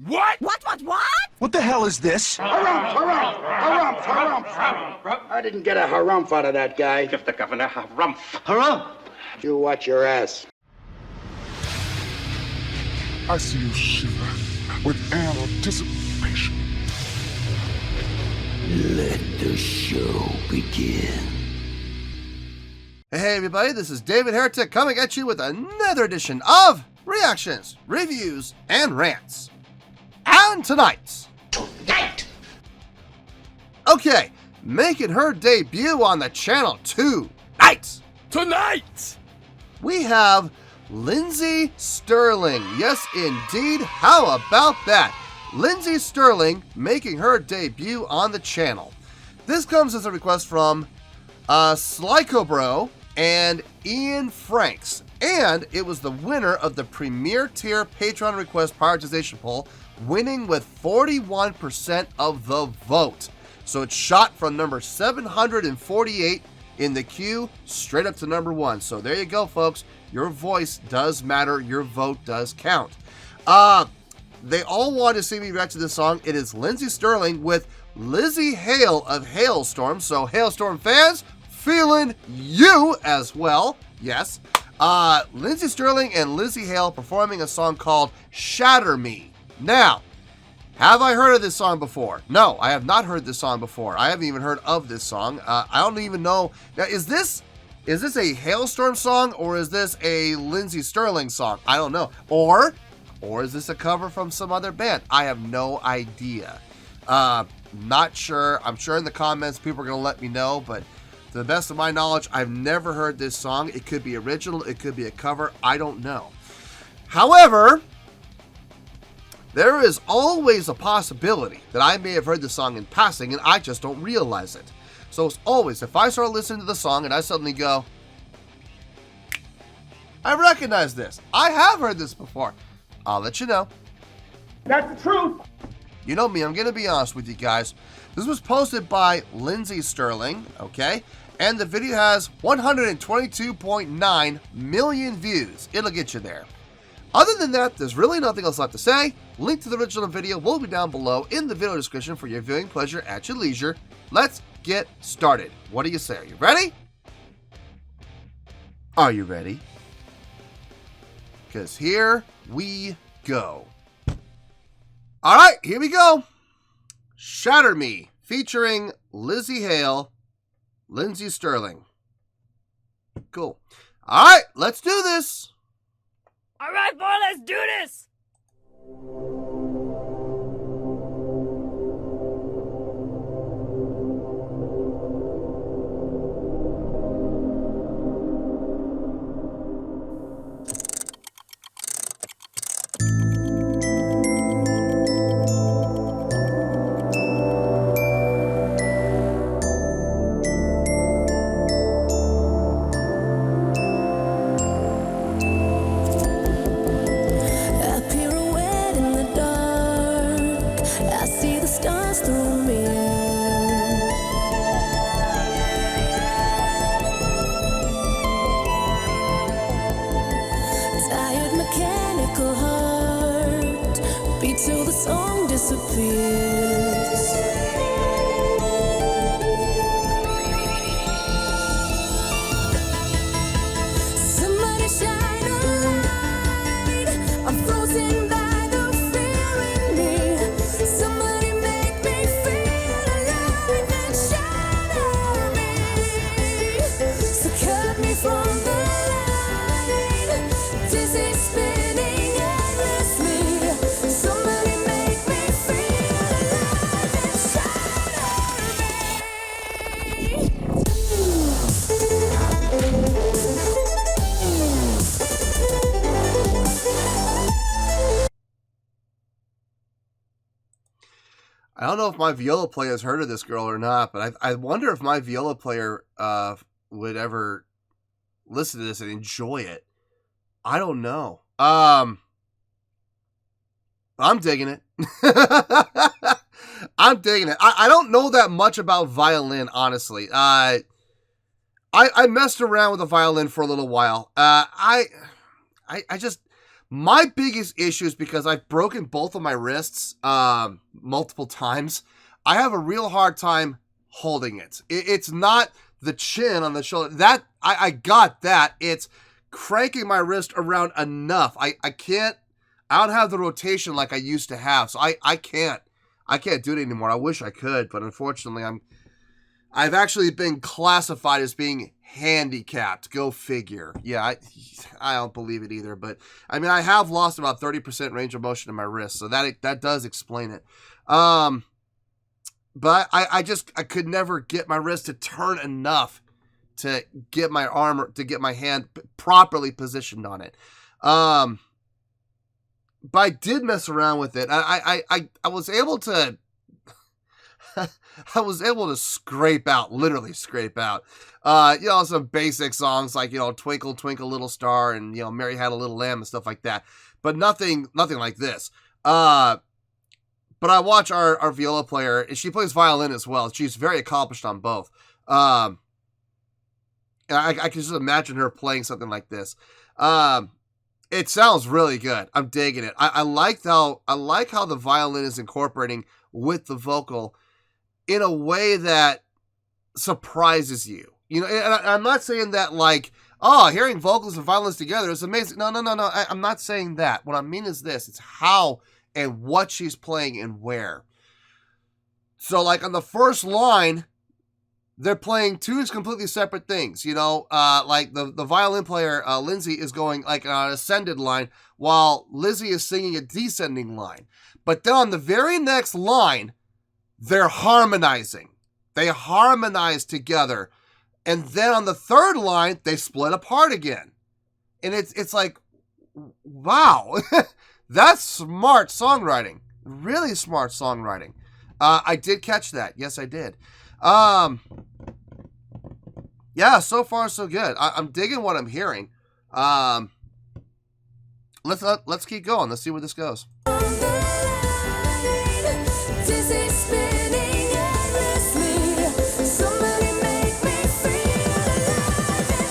What? What? What the hell is this? Harumph. I didn't get a harumph out of that guy. Give the governor harumph. Harumph! You watch your ass. I see you shiver with anticipation. Let the show begin. Hey everybody, this is David Heretic coming at you with another edition of Reactions, Reviews, and Rants. And tonight, okay, making her debut on the channel tonight, we have Lindsey Stirling. Yes, indeed. How about that? Lindsey Stirling making her debut on the channel. This comes as a request from Slycobro and Ian Franks, and it was the winner of the Premier Tier Patreon Request Prioritization Poll, winning with 41% of the vote. So it shot from number 748 in the queue straight up to number 1. So there you go, folks. Your voice does matter. Your vote does count. They all want to see me react to this song. It is Lindsey Stirling with Lzzy Hale of Halestorm. So Halestorm fans, feeling you as well. Yes. Lindsey Stirling and Lzzy Hale performing a song called Shatter Me. Now, have I heard of this song before? No, I have not heard this song before. I haven't even heard of this song. I don't even know. Now, is this a Halestorm song or is this a Lindsey Stirling song? I don't know. Or is this a cover from some other band? I have no idea. Not sure. I'm sure in the comments people are going to let me know, but to the best of my knowledge, I've never heard this song. It could be original. It could be a cover. I don't know. However, there is always a possibility that I may have heard the song in passing and I just don't realize it. So as always, if I start listening to the song and I suddenly go, I recognize this. I have heard this before. I'll let you know. That's the truth. You know me, I'm going to be honest with you guys. This was posted by Lindsey Stirling, okay? And the video has 122.9 million views. It'll get you there. Other than that, there's really nothing else left to say. Link to the original video will be down below in the video description for your viewing pleasure at your leisure. Let's get started. What do you say? Are you ready? Are you ready? Because here we go. All right, here we go. Shatter Me, featuring Lzzy Hale, Lindsey Stirling. Cool. All right, let's do this. All right, boy, let's do this. Till the song disappears. Somebody shine a light. I'm frozen by the fear in me. Somebody make me feel alive and shatter me. So cut me from the line. Dizzy spinning endlessly. Somebody make me feel alive and shatter me. I don't know if my viola player has heard of this girl or not, but I wonder if my viola player would ever listen to this and enjoy it. I don't know. I'm digging it. I'm digging it. I don't know that much about violin, honestly. I messed around with the violin for a little while. I just My biggest issue is because I've broken both of my wrists multiple times. I have a real hard time holding it. It's not the chin on the shoulder. That I got that. It's cranking my wrist around enough. I can't. I don't have the rotation like I used to have, so I can't do it anymore. I wish I could, but unfortunately, I've actually been classified as being handicapped. Go figure. Yeah, I don't believe it either, but I mean, I have lost about 30% range of motion in my wrist, so that does explain it. But I could never get my wrist to turn enough to get my arm, to get my hand properly positioned on it. But I did mess around with it. I was able to I was able to literally scrape out, some basic songs like, Twinkle, Twinkle, Little Star and, Mary Had a Little Lamb and stuff like that. But nothing like this. But I watch our viola player, and she plays violin as well. She's very accomplished on both. And I can just imagine her playing something like this. It sounds really good. I'm digging it. I like how the violin is incorporating with the vocal in a way that surprises you. And I'm not saying that like, oh, hearing vocals and violins together is amazing. No. I'm not saying that. What I mean is this. It's how and what she's playing and where. So like on the first line, they're playing two completely separate things, like the violin player, Lindsey, is going like on an ascended line while Lzzy is singing a descending line. But then on the very next line, they're harmonizing. They harmonize together. And then on the third line, they split apart again. And it's like, wow, that's smart songwriting. Really smart songwriting. I did catch that. Yes, I did. Yeah, so far so good. I'm digging what I'm hearing. Let's keep going. Let's see where this goes. Dizzy, spinning endlessly. Somebody make me feel alive and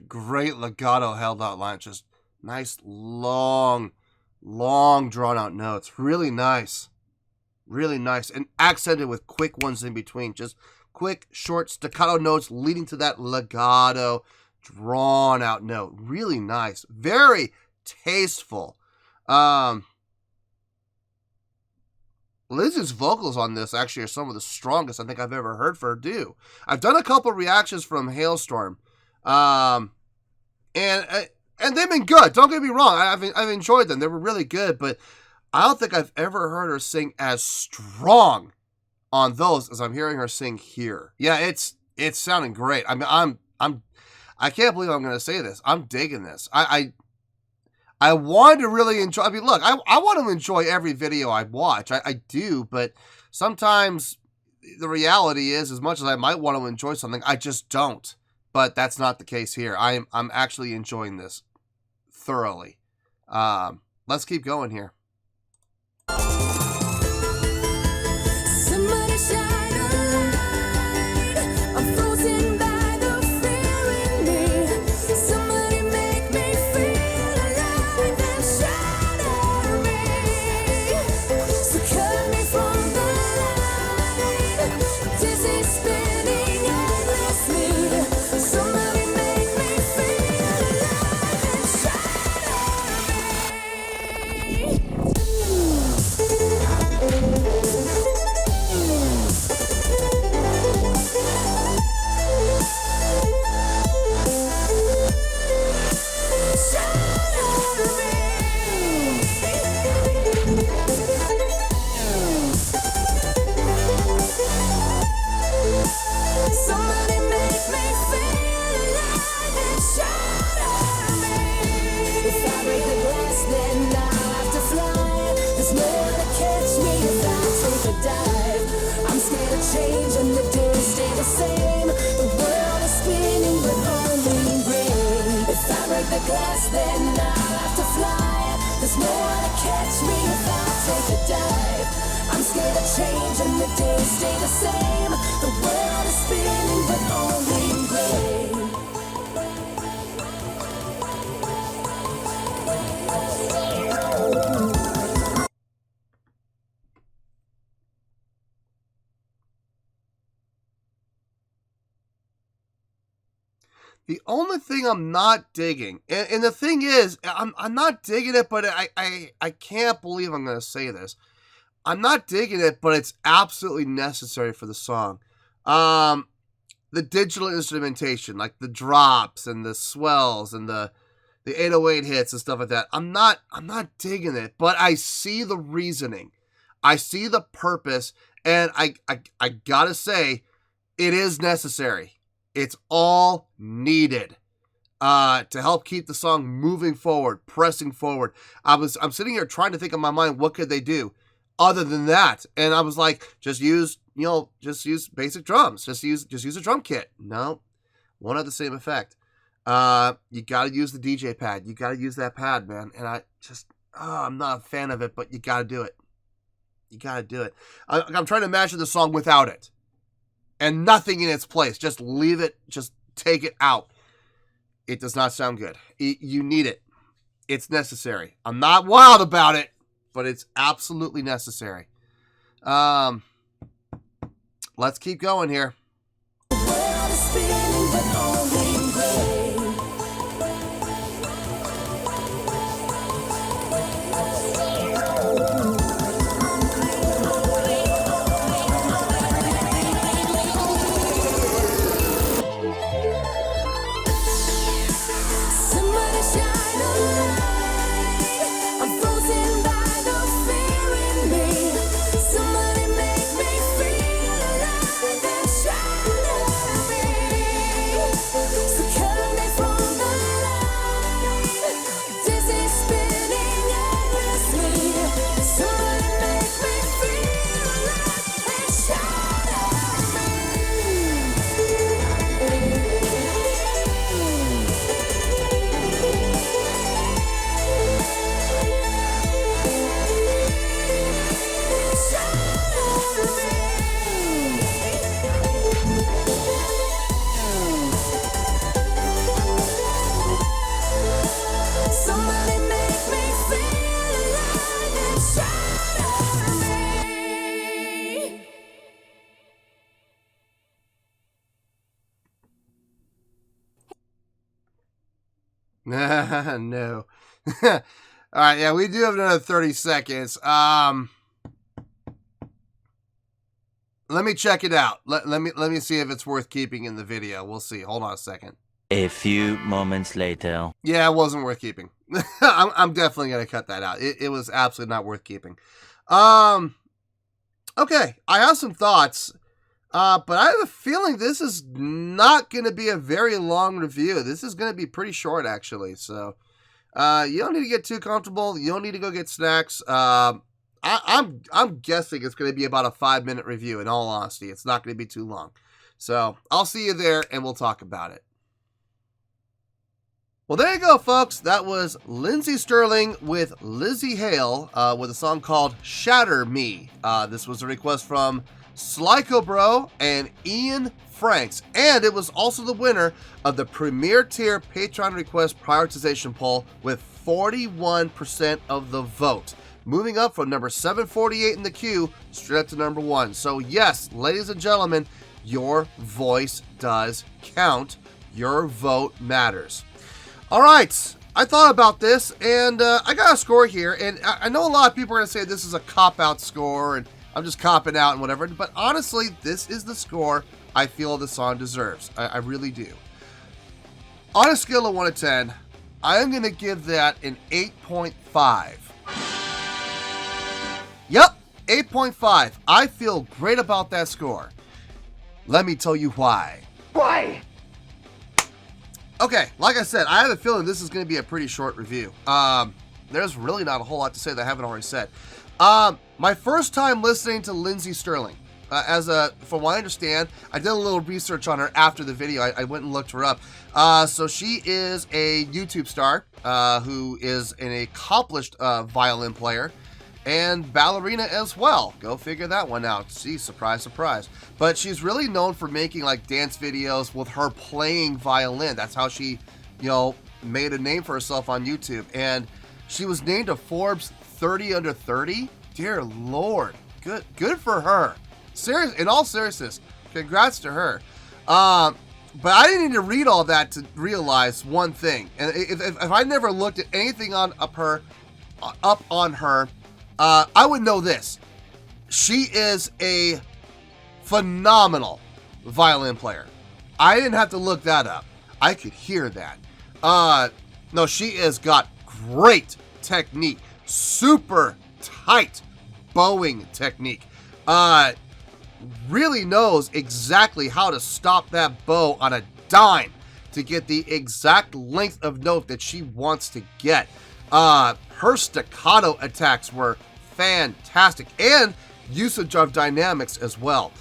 Great legato held out line. Just nice, long drawn out notes. Really nice. Really nice. And accented with quick ones in between. Just quick, short staccato notes leading to that legato drawn out note. Really nice. Very tasteful. Liz's vocals on this actually are some of the strongest I think I've ever heard for her do. I've done a couple reactions from Hailstorm. And they've been good. Don't get me wrong. I've enjoyed them. They were really good, but I don't think I've ever heard her sing as strong on those as I'm hearing her sing here. Yeah, it's sounding great. I mean, I can't believe I'm going to say this. I'm digging this. I wanted to really enjoy. I mean, look, I want to enjoy every video I watch. I do, but sometimes the reality is, as much as I might want to enjoy something, I just don't. But that's not the case here. I'm actually enjoying this thoroughly. Let's keep going here. somebody shine a light. I'm frozen by the fear in me. Somebody make me feel alive and shatter me. So cut me from the light. Dizzy, spinning break the glass, then I'll have to fly. There's no one to catch me if I take a dive. I'm scared of change and the days stay the same. The world is spinning but only in gray. The only thing I'm not digging, and the thing is, I'm not digging it, but I can't believe I'm going to say this. I'm not digging it, but it's absolutely necessary for the song. The digital instrumentation, like the drops and the swells and the 808 hits and stuff like that. I'm not digging it, but I see the reasoning. I see the purpose, and I gotta say, it is necessary. It's all needed to help keep the song moving forward, pressing forward. I'm sitting here trying to think in my mind, what could they do other than that? And I was like, just use basic drums. Just use a drum kit. No, won't have the same effect. You got to use the DJ pad. You got to use that pad, man. And I'm not a fan of it, but you got to do it. You got to do it. I'm trying to imagine the song without it. And nothing in its place. Just leave it. Just take it out. It does not sound good. You need it. It's necessary. I'm not wild about it, but it's absolutely necessary. Let's keep going here. The world is spinning but only in gray. Somebody shine a light. I'm frozen by the fear in me. Somebody make me feel alive and shatter me. So cut me from the light. Dizzy spinning endlessly. Somebody make me feel alive and shatter me. Somebody make me feel alive and shatter me. No. All right, yeah, we do have another 30 seconds. Let me check it out. Let me see if it's worth keeping in the video. We'll see. Hold on a second. A few moments later. Yeah, it wasn't worth keeping. I'm definitely gonna cut that out. It was absolutely not worth keeping. Okay, I have some thoughts. But I have a feeling this is not going to be a very long review. This is going to be pretty short, actually. So, you don't need to get too comfortable. You don't need to go get snacks. I'm guessing it's going to be about a 5-minute review. In all honesty, it's not going to be too long. So, I'll see you there, and we'll talk about it. Well, there you go, folks. That was Lindsey Stirling with Lzzy Hale with a song called Shatter Me. This was a request from Slyko Bro and Ian Franks, and it was also the winner of the Premier Tier Patreon Request Prioritization Poll with 41% of the vote, moving up from number 748 in the queue straight up to number 1. So yes, ladies and gentlemen, your voice does count. Your vote matters. All right, I thought about this, and I got a score here, and I know a lot of people are going to say this is a cop-out score, and I'm just copping out and whatever, but honestly, this is the score I feel the song deserves. I really do. On a scale of 1 to 10, I am going to give that an 8.5. Yep, 8.5. I feel great about that score. Let me tell you why. Why? Okay, like I said, I have a feeling this is going to be a pretty short review. There's really not a whole lot to say that I haven't already said. My first time listening to Lindsey Stirling. From what I understand, I did a little research on her after the video. I went and looked her up. So she is a YouTube star who is an accomplished violin player and ballerina as well. Go figure that one out. See, surprise, surprise. But she's really known for making like dance videos with her playing violin. That's how she, you know, made a name for herself on YouTube. And she was named to Forbes 30 under 30. Dear Lord, good for her. Serious, in all seriousness, congrats to her. But I didn't need to read all that to realize one thing. And if I never looked at anything up on her, I would know this. She is a phenomenal violin player. I didn't have to look that up. I could hear that. No, she has got great technique. Super tight bowing technique. Really knows exactly how to stop that bow on a dime to get the exact length of note that she wants to get. Her staccato attacks were fantastic, and usage of dynamics as well.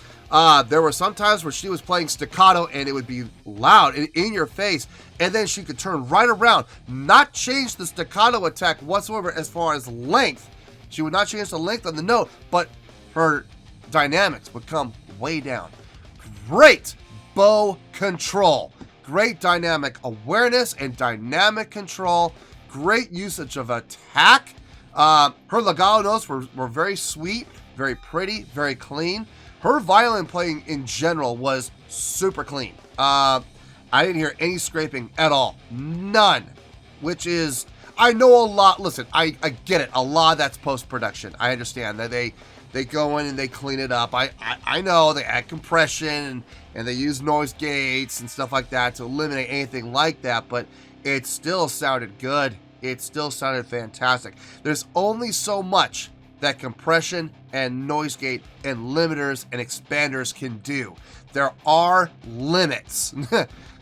There were some times where she was playing staccato and it would be loud and in your face, and then she could turn right around, not change the staccato attack whatsoever as far as length. She would not change the length of the note, but her dynamics would come way down. Great bow control. Great dynamic awareness and dynamic control. Great usage of attack. Her legato notes were very sweet, very pretty, very clean. Her violin playing in general was super clean. I didn't hear any scraping at all. None. Which is, I know a lot. Listen, I get it. A lot of that's post-production. I understand that they go in and they clean it up. I know they add compression and they use noise gates and stuff like that to eliminate anything like that, but it still sounded good. It still sounded fantastic. There's only so much that compression and noise gate and limiters and expanders can do. There are limits.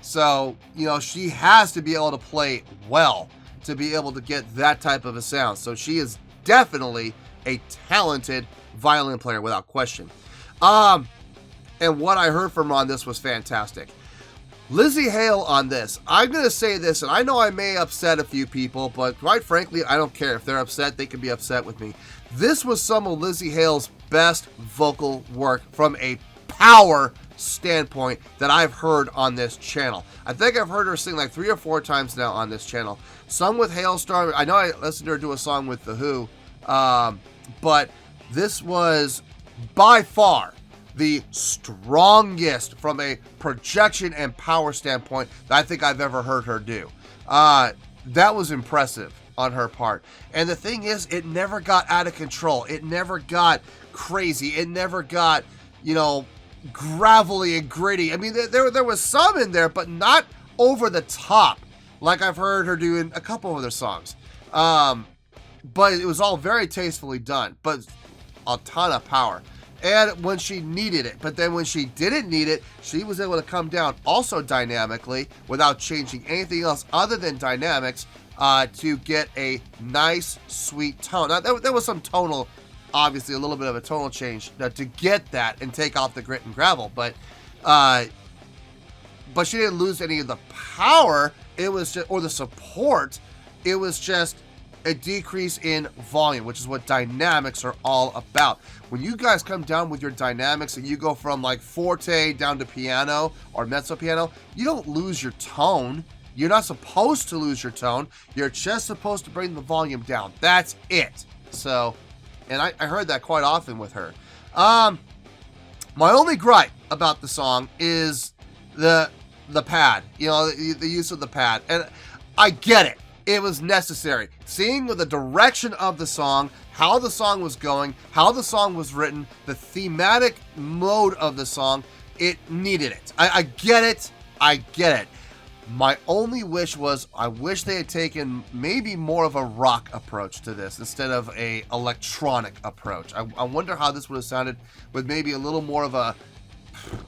So, you know, she has to be able to play well to be able to get that type of a sound. So she is definitely a talented violin player without question. And what I heard from her on this was fantastic. Lzzy Hale on this. I'm going to say this, and I know I may upset a few people, but quite frankly, I don't care. If they're upset, they can be upset with me. This was some of Lzzy Hale's best vocal work from a power standpoint that I've heard on this channel. I think I've heard her sing like 3 or 4 times now on this channel. Some with Hailstorm. I know I listened to her do a song with The Who, but this was by far the strongest from a projection and power standpoint that I think I've ever heard her do. That was impressive on her part. And the thing is, it never got out of control. It never got crazy. It never got, you know, gravelly and gritty. I mean, there was some in there, but not over the top like I've heard her do in a couple of other songs. But it was all very tastefully done, but a ton of power. And when she needed it, but then when she didn't need it, she was able to come down also dynamically without changing anything else other than dynamics to get a nice, sweet tone. Now, there was some tonal, obviously a little bit of a tonal change to get that and take off the grit and gravel, but she didn't lose any of the power. It was just, or the support. It was just a decrease in volume, which is what dynamics are all about. When you guys come down with your dynamics and you go from like forte down to piano or mezzo piano, you don't lose your tone. You're not supposed to lose your tone. You're just supposed to bring the volume down. That's it. So, and I heard that quite often with her. My only gripe about the song is the pad, you know, the use of the pad. And I get it. It was necessary. Seeing the direction of the song, how the song was going, how the song was written, the thematic mode of the song, it needed it. I get it. I get it. My only wish was I wish they had taken maybe more of a rock approach to this instead of a electronic approach. I wonder how this would have sounded with maybe a little more of a,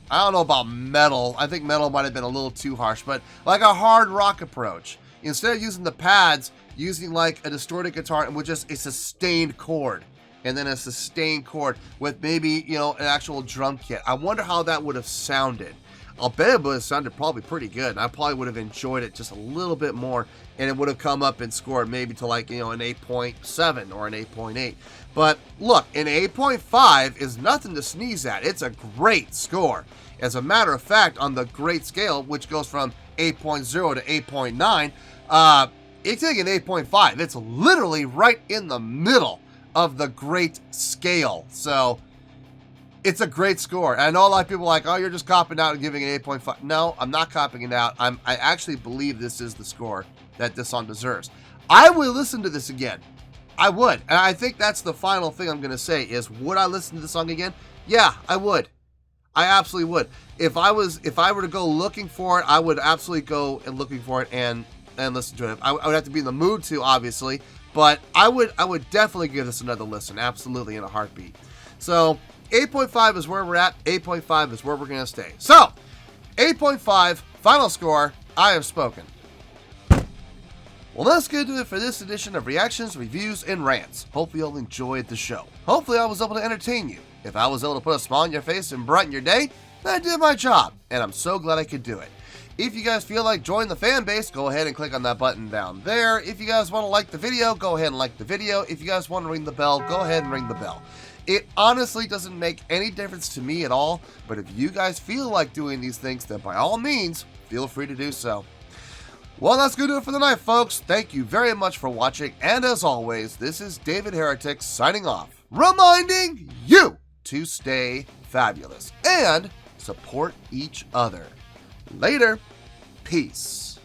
I don't know about metal. I think metal might have been a little too harsh, but like a hard rock approach. Instead of using the pads, using like a distorted guitar and with just a sustained chord. and then a sustained chord with maybe, you know, an actual drum kit. I wonder how that would have sounded. I'll bet it would have sounded probably pretty good, and I probably would have enjoyed it just a little bit more, and it would have come up and scored maybe to like, you know, an 8.7 or an 8.8. But look, an 8.5 is nothing to sneeze at. It's a great score. As a matter of fact, on the great scale, which goes from 8.0 to 8.9, it's taking an 8.5. It's literally right in the middle of the great scale. So it's a great score. And I know a lot of people are like, oh, you're just copping out and giving it 8.5. No, I'm not copping it out. I actually believe this is the score that this song deserves. I will listen to this again. I would. And I think that's the final thing I'm going to say is, would I listen to the song again? Yeah, I would. I absolutely would. If I were to go looking for it, I would absolutely go and looking for it and listen to it. I would have to be in the mood to, obviously, but I would definitely give this another listen, absolutely, in a heartbeat. So 8.5 is where we're at. 8.5 is where we're going to stay. So 8.5, final score. I have spoken. Well, let's get to it for this edition of Reactions, Reviews, and Rants. Hopefully you'll enjoyed the show. Hopefully I was able to entertain you. If I was able to put a smile on your face and brighten your day, then I did my job, and I'm so glad I could do it. If you guys feel like joining the fan base, go ahead and click on that button down there. If you guys want to like the video, go ahead and like the video. If you guys want to ring the bell, go ahead and ring the bell. It honestly doesn't make any difference to me at all, but if you guys feel like doing these things, then by all means, feel free to do so. Well, that's going to do it for the night, folks. Thank you very much for watching, and as always, this is David Heretic signing off, reminding you to stay fabulous and support each other. Later. Peace.